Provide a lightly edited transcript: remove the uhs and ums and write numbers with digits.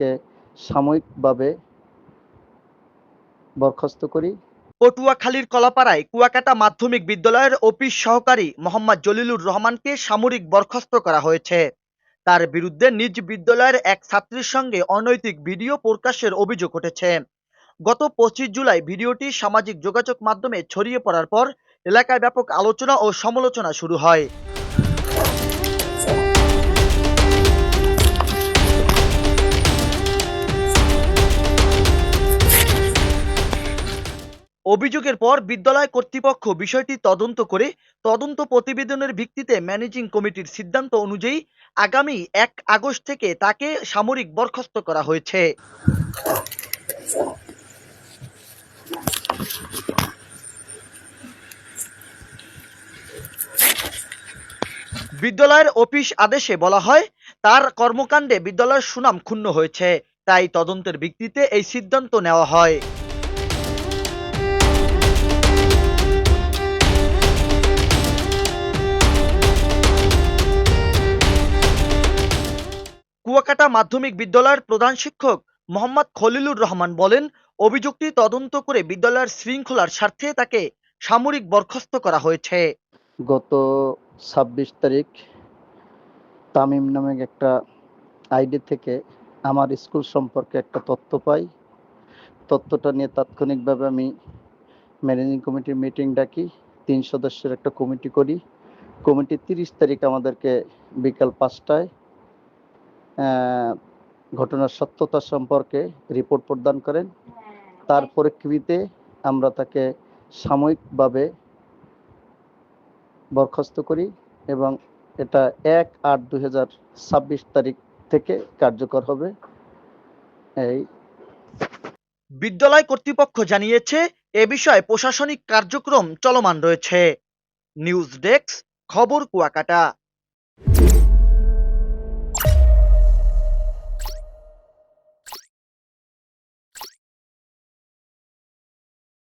তাদেরকে সাময়িকভাবে বরখাস্ত করি। পটুয়াখালীর কলাপাড়ায় কুয়াকাটা মাধ্যমিক বিদ্যালয়ের অফিস সহকারী মোহাম্মদ জলিলুর রহমানকে সাময়িক বরখাস্ত করা হয়েছে। তার বিরুদ্ধে নিজ বিদ্যালয়ের এক ছাত্রীর সঙ্গে অনৈতিক ভিডিও প্রকাশের অভিযোগ উঠেছে। গত 25 জুলাই ভিডিওটি সামাজিক যোগাযোগ মাধ্যমে ছড়িয়ে পড়ার পর এলাকায় ব্যাপক আলোচনা ও সমালোচনা শুরু হয়। অভিযোগের পর বিদ্যালয় কর্তৃপক্ষ বিষয়টি তদন্ত করে তদন্ত প্রতিবেদনের ভিত্তিতে ম্যানেজিং কমিটির সিদ্ধান্ত অনুযায়ী আগামী 1 আগস্ট থেকে তাকে সাময়িক বরখাস্ত করা হয়েছে। বিদ্যালয়ের অফিস আদেশে বলা হয়, তার কর্মকাণ্ডে বিদ্যালয়ের সুনাম ক্ষুণ্ণ হয়েছে, তাই তদন্তের ভিত্তিতে এই সিদ্ধান্ত নেওয়া হয়। কুয়াকাটা মাধ্যমিক বিদ্যালয়ের প্রধান শিক্ষক মোহাম্মদ খলিলুর রহমান বলেন, অভিযোগটি তদন্ত করে বিদ্যালয়ের শৃঙ্খলার স্বার্থে তাকে সাময়িক বরখাস্ত করা হয়েছে। গত 26 তারিখ তামিম নামে একটা আইডি থেকে আমার স্কুল সম্পর্কে একটা তথ্য পাই। তথ্যটা নিয়ে তাৎক্ষণিকভাবে আমি ম্যানেজিং কমিটির মিটিং ডাকি। 3 সদস্যের একটা কমিটি করি। কমিটি 30 তারিখ আমাদেরকে বিকাল 5টায় ঘটনার সত্যতা সম্পর্কে রিপোর্ট প্রদান করেন। তার পরিপ্রেক্ষিতে আমরা তাকে সাময়িকভাবে বরখাস্ত করি এবং এটা 1/8/2026 তারিখ থেকে কার্যকর হবে। এই বিদ্যালয় কর্তৃপক্ষ জানিয়েছে, এ বিষয়ে প্রশাসনিক কার্যক্রম চলমান রয়েছে। নিউজ ডেস্ক, খবর কুয়াকাটা।